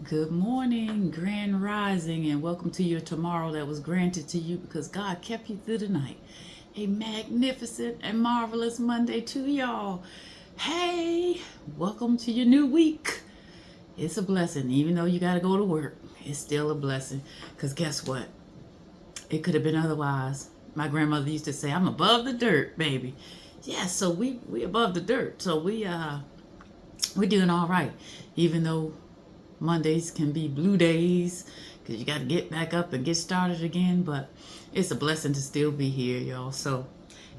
Good morning, grand rising, and welcome to your tomorrow that was granted to you because God kept you through the night. A magnificent and marvelous Monday to y'all. Hey, welcome to your new week. It's a blessing, even though you got to go to work. It's still a blessing because guess what? It could have been otherwise. My grandmother used to say, "I'm above the dirt, baby." Yeah, so we above the dirt. So we're doing all right, even though Mondays can be blue days because you got to get back up and get started again. But it's a blessing to still be here, y'all. So,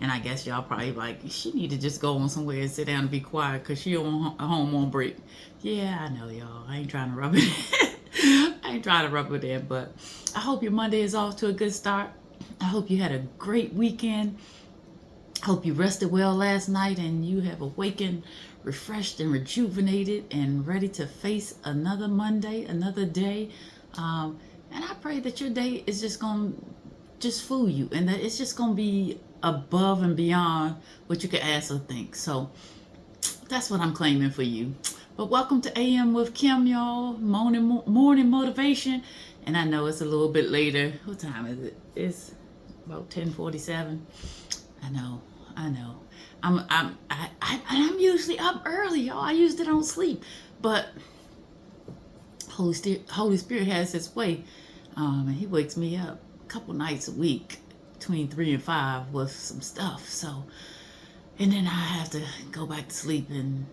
and I guess y'all probably like, she need to just go on somewhere and sit down and be quiet because she on home on break. Yeah, I know, y'all. I ain't trying to rub it I ain't trying to rub it in, but I hope your Monday is off to a good start. I hope you had a great weekend. Hope you rested well last night and you have awakened refreshed and rejuvenated and ready to face another Monday, another day. And I pray that your day is just going to just fool you and that it's just going to be above and beyond what you could ask or think. So that's what I'm claiming for you. But welcome to AM with Kim, y'all. Morning motivation. And I know it's a little bit later. What time is it? It's about 10:47. I know. I'm usually up early, y'all. I usually don't sleep, but Holy Spirit has His way, and He wakes me up a couple nights a week between 3 and 5 with some stuff. So, and then I have to go back to sleep and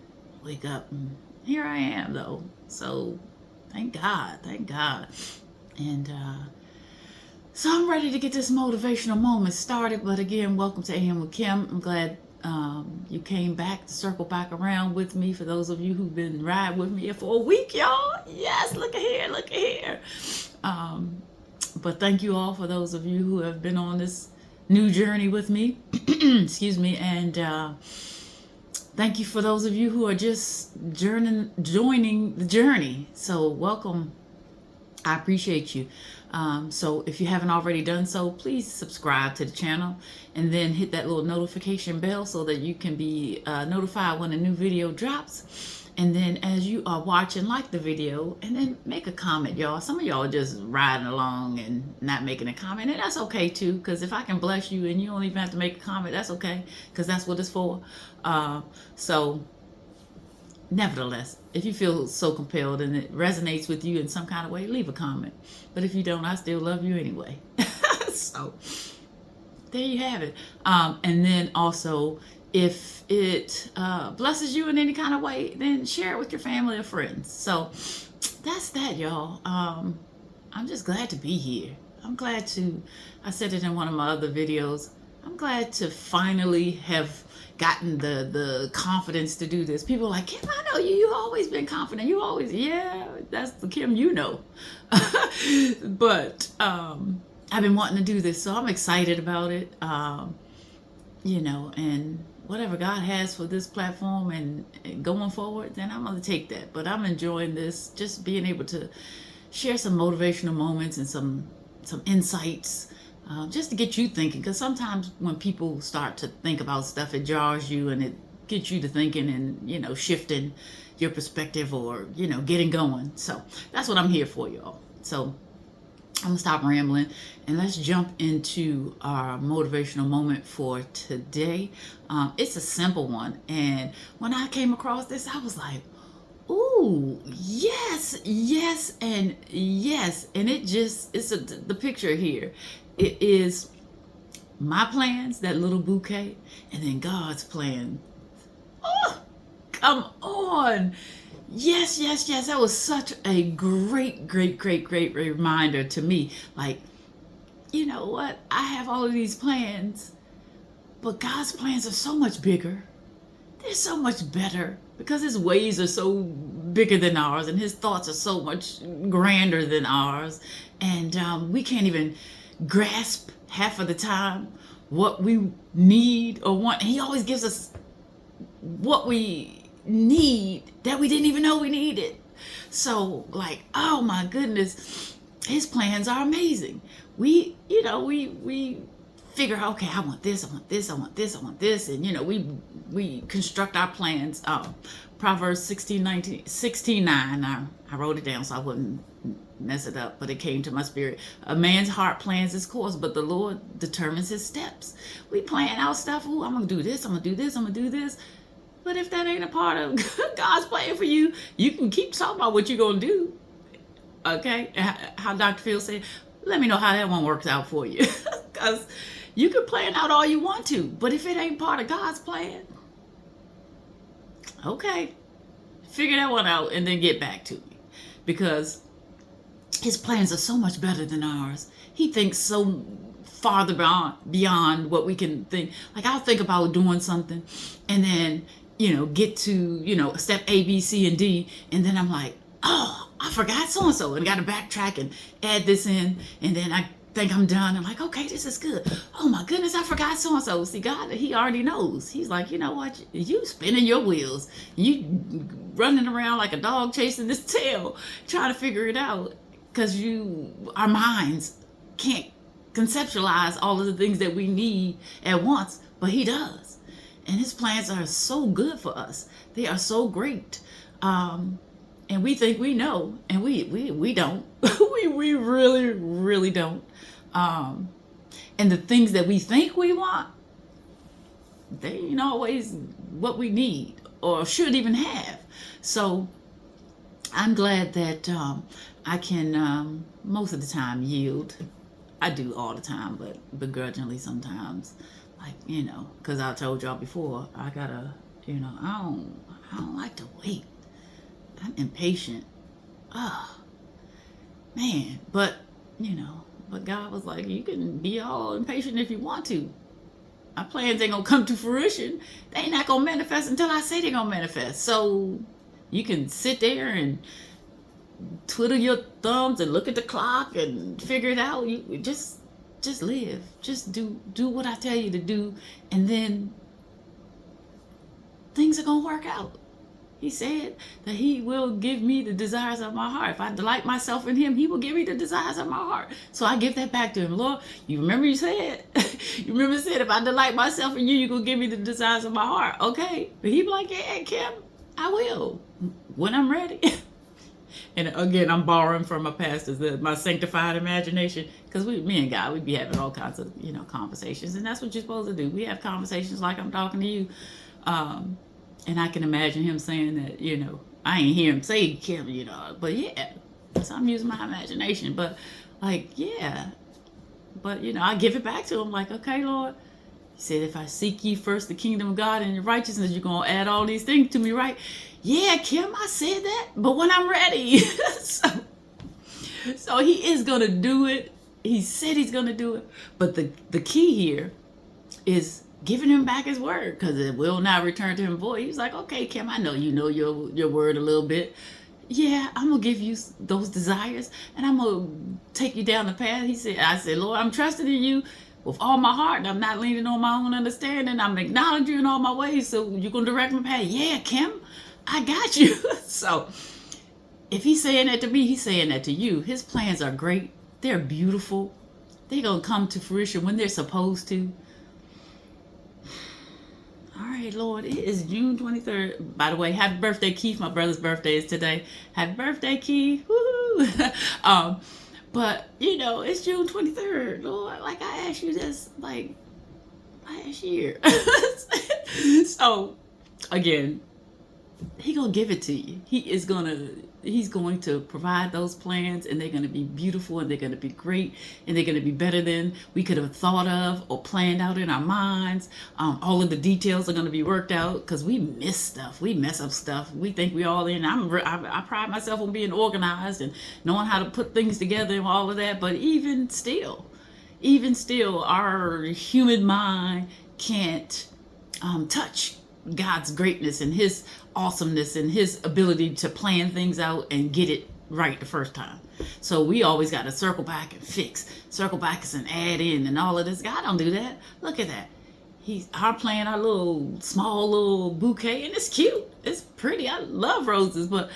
wake up, and here I am though. So, thank God, and so I'm ready to get this motivational moment started. But again, welcome to AM with Kim. I'm glad you came back to circle back around with me. For those of you who've been riding with me for a week, y'all. Yes, look at here. But thank you all for those of you who have been on this new journey with me. Excuse me. And thank you for those of you who are just joining the journey. So welcome. I appreciate you. So if you haven't already done so, please subscribe to the channel and then hit that little notification bell so that you can be notified when a new video drops. And then as you are watching, like the video and then make a comment, y'all. Some of y'all are just riding along and not making a comment, and that's okay too, because if I can bless you and you don't even have to make a comment, that's okay, because that's what it's for. So nevertheless, if you feel so compelled and it resonates with you in some kind of way, leave a comment. But if you don't, I still love you anyway. So there you have it. And then also, if it blesses you in any kind of way, then share it with your family or friends. So that's that, y'all. I'm just glad to be here. I'm glad to, I said it in one of my other videos, I'm glad to finally have gotten the confidence to do this. People are like, Kim, I know you've always been confident. You always, yeah, that's the Kim you know. But I've been wanting to do this, so I'm excited about it. And whatever God has for this platform and going forward, then I'm going to take that. But I'm enjoying this, just being able to share some motivational moments and some insights. Just to get you thinking, because sometimes when people start to think about stuff, it jars you and it gets you to thinking and, shifting your perspective or, getting going. So that's what I'm here for, y'all. So I'm going to stop rambling and let's jump into our motivational moment for today. It's a simple one. And when I came across this, I was like, ooh, yes, and yes. And the picture here. It is my plans, that little bouquet, and then God's plan. Oh, come on. Yes. That was such a great reminder to me. Like, you know what? I have all of these plans, but God's plans are so much bigger. They're so much better because His ways are so bigger than ours and His thoughts are so much grander than ours. And we can't even grasp half of the time what we need or want. And He always gives us what we need that we didn't even know we needed. So like, oh my goodness, His plans are amazing. We figure out, okay, I want this, I want this, I want this, I want this. And, we construct our plans. Proverbs 16:9. I wrote it down so I wouldn't mess it up, but it came to my spirit. A man's heart plans his course, but the Lord determines his steps. We plan out stuff. Ooh, I'm going to do this, I'm going to do this, I'm going to do this. But if that ain't a part of God's plan for you, you can keep talking about what you're going to do. Okay? How Dr. Phil said, let me know how that one works out for you. Because you can plan out all you want to, but if it ain't part of God's plan, okay, figure that one out and then get back to me. Because his plans are so much better than ours. He thinks so farther beyond what we can think. Like, I'll think about doing something and then, get to, step A, B, C, and D. And then I'm like, oh, I forgot so-and-so and got to backtrack and add this in. And then I think I'm done. I'm like, okay, this is good. Oh my goodness, I forgot so-and-so. See, God, he already knows. He's like, you know what? You spinning your wheels. You running around like a dog chasing this tail, trying to figure it out. Because our minds can't conceptualize all of the things that we need at once, but he does. And his plans are so good for us. They are so great. And we think we know, and we don't. we really, really don't. And the things that we think we want, they ain't always what we need or should even have. So I'm glad that I can most of the time yield. I do all the time, but begrudgingly sometimes. Like, because I told y'all before, I gotta, I don't like to wait. I'm impatient. Oh, man. But God was like, you can be all impatient if you want to. My plans ain't gonna come to fruition. They ain't not gonna manifest until I say they're gonna manifest. So you can sit there and twiddle your thumbs and look at the clock and figure it out. You just live. Just do what I tell you to do, and then things are gonna work out. He said that he will give me the desires of my heart. If I delight myself in him, he will give me the desires of my heart. So I give that back to him. Lord, you remember you said, if I delight myself in you, you're going to give me the desires of my heart. Okay. But he be like, yeah, Kim, I will. When I'm ready. And again, I'm borrowing from my pastors, my sanctified imagination. Because me and God, we be having all kinds of, conversations. And that's what you're supposed to do. We have conversations like I'm talking to you. And I can imagine him saying that, I ain't hear him say Kim, but yeah, so I'm using my imagination. But like, yeah, but I give it back to him like, okay, Lord, he said, if I seek ye first the kingdom of God and your righteousness, you're going to add all these things to me, right? Yeah, Kim, I said that, but when I'm ready. so he is going to do it. He said he's going to do it. But the key here is giving him back his word, because it will not return to him void. He's like, okay, Kim, I know you know your word a little bit. Yeah, I'm going to give you those desires, and I'm going to take you down the path. I said, Lord, I'm trusting in you with all my heart, and I'm not leaning on my own understanding. I'm acknowledging you in all my ways, so you're going to direct my path. Yeah, Kim, I got you. So if he's saying that to me, he's saying that to you. His plans are great. They're beautiful. They're going to come to fruition when they're supposed to. All right, Lord, it is June 23rd. By the way, happy birthday, Keith. My brother's birthday is today. Happy birthday, Keith. Woo-hoo. But, it's June 23rd, Lord. Like, I asked you this, like, last year. So, again, he gonna give it to you. He's going to provide those plans, and they're going to be beautiful, and they're going to be great, and they're going to be better than we could have thought of or planned out in our minds. All of the details are going to be worked out, because we miss stuff. We mess up stuff. We think we all in. I pride myself on being organized and knowing how to put things together and all of that. But even still, our human mind can't touch God's greatness and his awesomeness and his ability to plan things out and get it right the first time. So we always got to circle back and fix, circle back and add in and all of this. God don't do that. Look at that. He's playing our small little bouquet, and it's cute. It's pretty. I love roses, but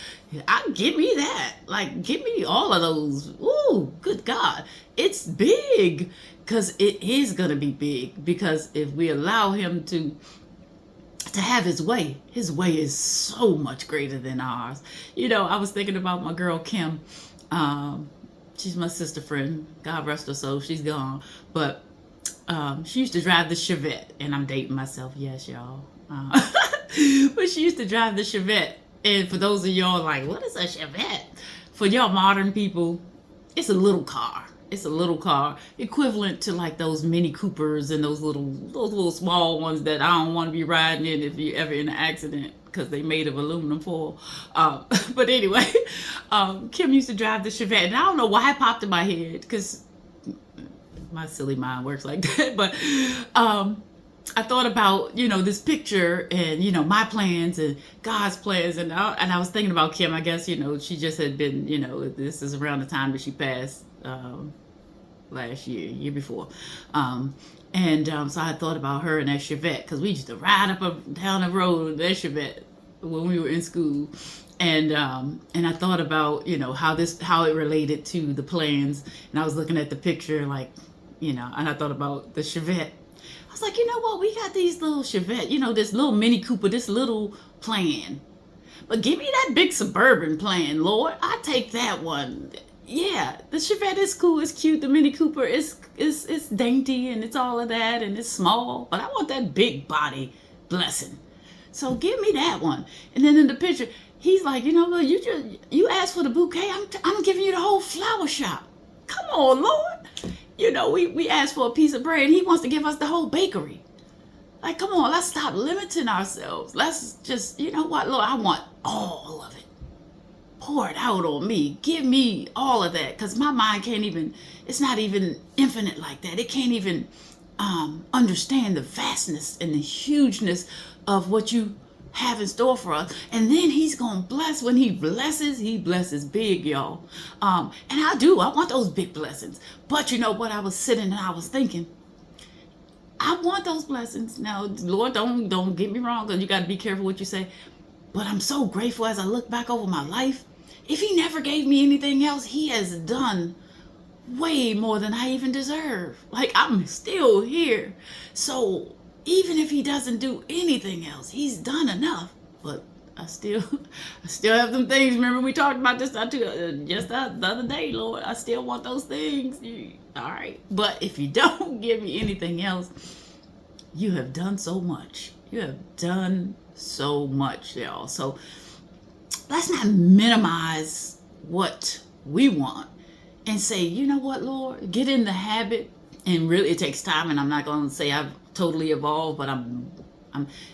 give me that. Like, give me all of those. Ooh, good God. It's big. because it is going to be big, because if we allow him to have his way is so much greater than ours. I was thinking about my girl Kim. She's my sister friend, God rest her soul, she's gone, but she used to drive the Chevette, and I'm dating myself, yes y'all, but she used to drive the Chevette. And for those of y'all like, what is a Chevette? For y'all modern people, it's a little car. It's a little car, equivalent to like those Mini Coopers and those little small ones that I don't want to be riding in if you're ever in an accident, because they made of aluminum foil. But anyway, Kim used to drive the Chevette, and I don't know why it popped in my head, because my silly mind works like that. But I thought about, this picture and, my plans and God's plans. And I was thinking about Kim. I guess, she just had been, this is around the time that she passed last year before. So I thought about her and that Chevette, because we used to ride up and down the road in that Chevette when we were in school. And I thought about, how it related to the plans. And I was looking at the picture, like, and I thought about the Chevette. I was like, you know what? We got these little Chevette, this little Mini Cooper, this little plan. But give me that big Suburban plan, Lord. I take that one. Yeah, the Chevette is cool, it's cute. The Mini Cooper is dainty and it's all of that and it's small. But I want that big body blessing. So give me that one. And then in the picture, he's like, what? You asked for the bouquet. I'm giving you the whole flower shop. Come on, Lord. We asked for a piece of bread, and he wants to give us the whole bakery. Like, come on, let's stop limiting ourselves. Let's just, what, Lord, I want all of it. Pour it out on me. Give me all of that, because my mind it's not even infinite like that. It can't even understand the vastness and the hugeness of what you have in store for us. And then he's gonna bless. When he blesses big, y'all. And I want those big blessings. But you know what? I was sitting and I was thinking, I want those blessings. Now, Lord, don't get me wrong, because you got to be careful what you say. But I'm so grateful as I look back over my life. If he never gave me anything else, he has done way more than I even deserve. Like, I'm still here. So even if he doesn't do anything else, he's done enough. But I still have them things. Remember we talked about this just the other day, Lord. I still want those things. All right. But if you don't give me anything else, you have done so much. You have done so much, y'all. So let's not minimize what we want and say, you know what, Lord, get in the habit. And really, it takes time. And I'm not going to say I've totally evolved, but I'm,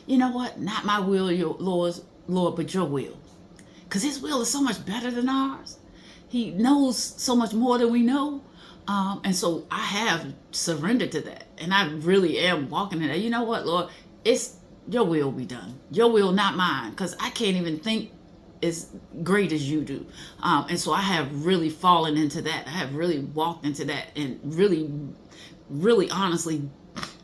you know what? Not my will, your Lord, but your will. Because his will is so much better than ours. He knows so much more than we know. And so I have surrendered to that. And I really am walking in that. You know what, Lord? It's your will be done. Your will, not mine. Because I can't even think as great as you do. And so I have really fallen into that. I have really walked into that and really, really honestly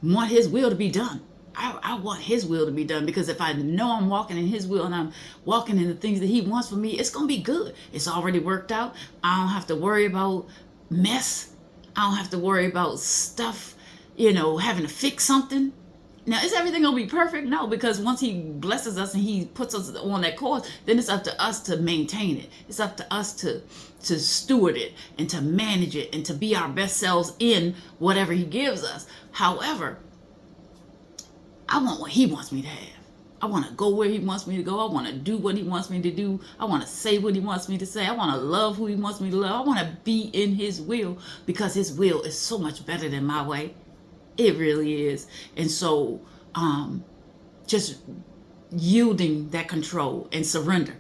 want his will to be done. I want his will to be done, because if I know I'm walking in his will and I'm walking in the things that he wants for me, it's going to be good. It's already worked out. I don't have to worry about mess. I don't have to worry about stuff, having to fix something. Now, is everything going to be perfect? No, because once he blesses us and he puts us on that course, then it's up to us to maintain it. It's up to us to steward it and to manage it and to be our best selves in whatever he gives us. However, I want what he wants me to have. I want to go where he wants me to go. I want to do what he wants me to do. I want to say what he wants me to say. I want to love who he wants me to love. I want to be in his will, because his will is so much better than my way. It really is. And so just yielding that control and surrender.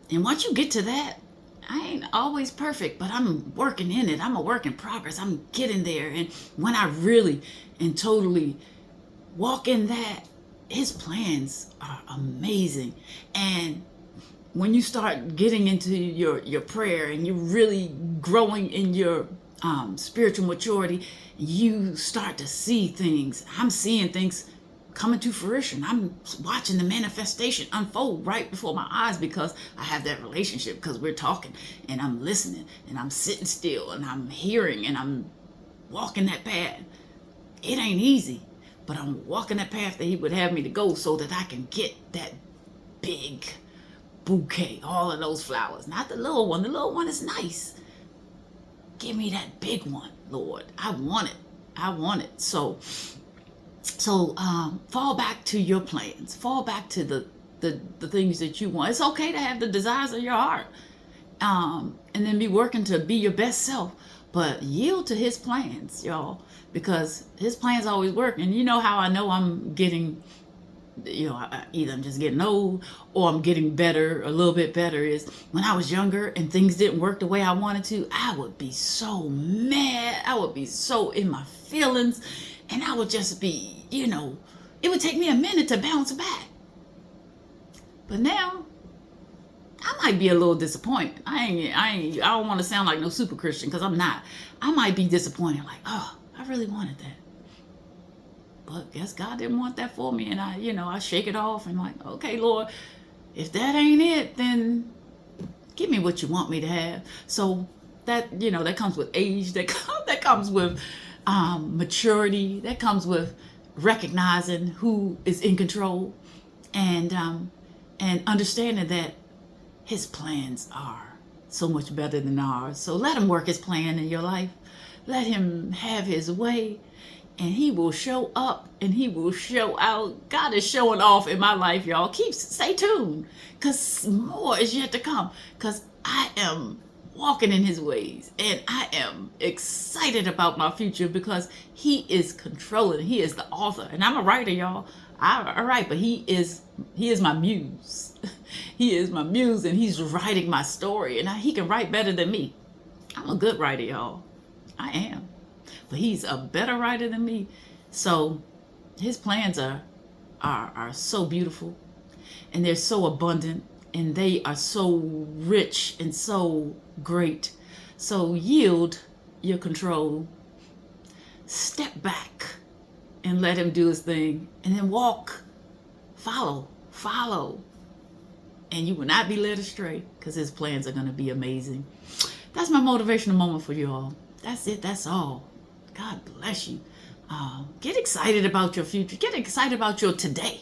And once you get to that, I ain't always perfect, but I'm working in it. I'm a work in progress. I'm getting there. And when I really and totally walk in that, his plans are amazing. And when you start getting into your prayer and you're really growing in your spiritual maturity, you start to see things. I'm seeing things coming to fruition. I'm watching the manifestation unfold right before my eyes, because I have that relationship, because we're talking and I'm listening and I'm sitting still and I'm hearing and I'm walking that path. It ain't easy, but I'm walking that path that he would have me to go so that I can get that big bouquet, all of those flowers. Not the little one. The little one is nice. Give me that big one, Lord. I want it. I want it. So fall back to your plans. Fall back to the things that you want. It's okay to have the desires of your heart. And then be working to be your best self. But yield to his plans, y'all. Because his plans always work. And you know how I know I'm getting, either I'm just getting old or I'm getting better, a little bit better, is when I was younger and things didn't work the way I wanted to, I would be so mad. I would be so in my feelings. And I would just be, it would take me a minute to bounce back. But now, I might be a little disappointed. I don't want to sound like no super Christian, because I'm not. I might be disappointed, like, oh, I really wanted that. But guess God didn't want that for me. And I shake it off and like, okay, Lord, if that ain't it, then give me what you want me to have. So that, that comes with age, that comes with maturity, that comes with recognizing who is in control, and understanding that his plans are so much better than ours. So let him work his plan in your life. Let him have his way, and he will show up and he will show out. God is showing off in my life, y'all. Stay tuned, because more is yet to come, because I am walking in his ways, and I am excited about my future, because he is controlling. He is the author, and I'm a writer, y'all. I write, but he is my muse. He is my muse, and he's writing my story, and he can write better than me. I'm a good writer, y'all. I am, but he's a better writer than me. So his plans are so beautiful, and they're so abundant, and they are so rich and so great. So yield your control, step back, and let him do his thing, and then follow, and you will not be led astray, because his plans are going to be amazing. That's my motivational moment for you all. That's it. That's all. God bless you. Get excited about your future. Get excited about your today,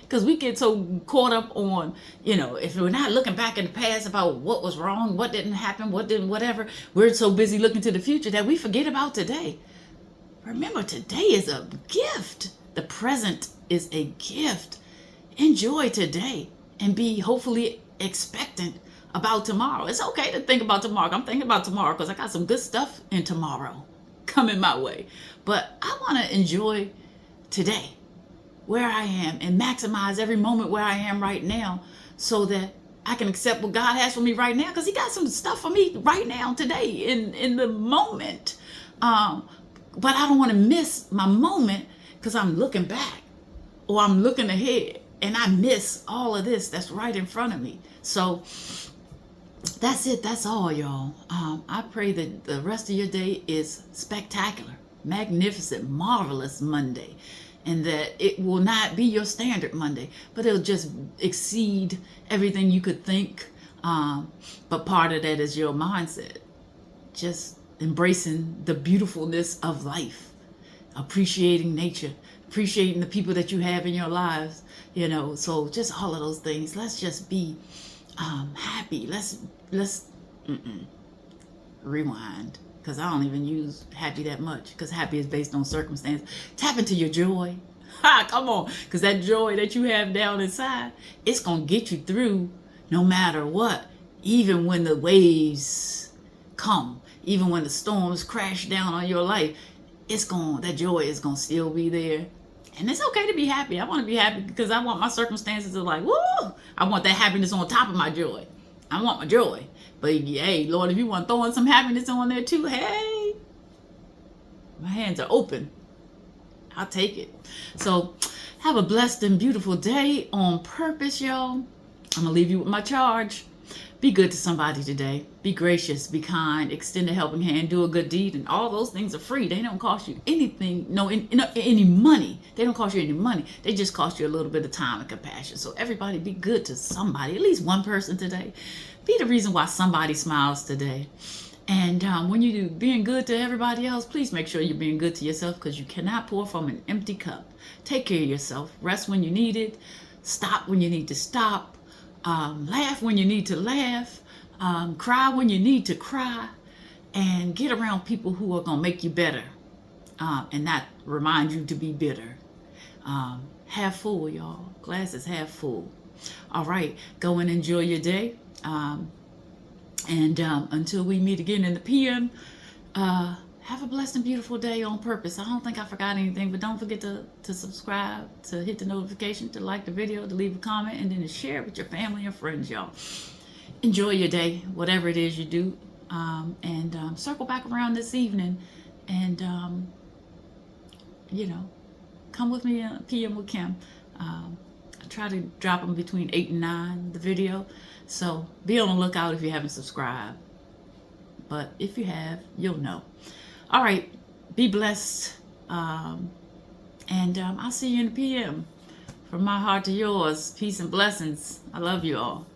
because we get so caught up on, if we're not looking back in the past about what was wrong, what didn't happen, whatever, we're so busy looking to the future that we forget about today. Remember, today is a gift. The present is a gift. Enjoy today and be hopefully expectant about tomorrow. It's okay to think about tomorrow. I'm thinking about tomorrow because I got some good stuff in tomorrow coming my way. But I want to enjoy today, where I am, and maximize every moment where I am right now, so that I can accept what God has for me right now, because he got some stuff for me right now, today, in the moment. But I don't want to miss my moment because I'm looking back or I'm looking ahead, and I miss all of this that's right in front of me. So that's it. That's all, y'all. I pray that the rest of your day is spectacular, magnificent, marvelous Monday, and that it will not be your standard Monday, but it'll just exceed everything you could think. But part of that is your mindset. Just embracing the beautifulness of life, appreciating nature, appreciating the people that you have in your lives, so just all of those things. Let's just be happy. Let's rewind, because I don't even use happy that much, because happy is based on circumstance. Tap into your joy. Come on, because that joy that you have down inside, it's gonna get you through no matter what, even when the waves come, even when the storms crash down on your life. That joy is gonna still be there. And it's okay to be happy. I want to be happy because I want my circumstances to woo! I want that happiness on top of my joy. I want my joy. But hey, Lord, if you want throwing some happiness on there too, hey, my hands are open. I'll take it. So have a blessed and beautiful day on purpose, y'all. I'm going to leave you with my charge. Be good to somebody today. Be gracious, be kind, extend a helping hand, do a good deed, and all those things are free. They don't cost you anything, any money. They don't cost you any money. They just cost you a little bit of time and compassion. So everybody, be good to somebody, at least one person today. Be the reason why somebody smiles today. And when you do being good to everybody else, please make sure you're being good to yourself, because you cannot pour from an empty cup. Take care of yourself. Rest when you need it. Stop when you need to stop. Laugh when you need to laugh. Cry when you need to cry. And get around people who are going to make you better and not remind you to be bitter. Half full, y'all. Glass is half full. All right. Go and enjoy your day. And until we meet again in the PM, have a blessed and beautiful day on purpose. I don't think I forgot anything, but don't forget to subscribe, to hit the notification, to like the video, to leave a comment, and then to share it with your family and friends, y'all. Enjoy your day, whatever it is you do. And circle back around this evening and, come with me PM with Kim. I try to drop them between 8 and 9, the video. So be on the lookout if you haven't subscribed. But if you have, you'll know. All right. Be blessed. And I'll see you in the PM. From my heart to yours, peace and blessings. I love you all.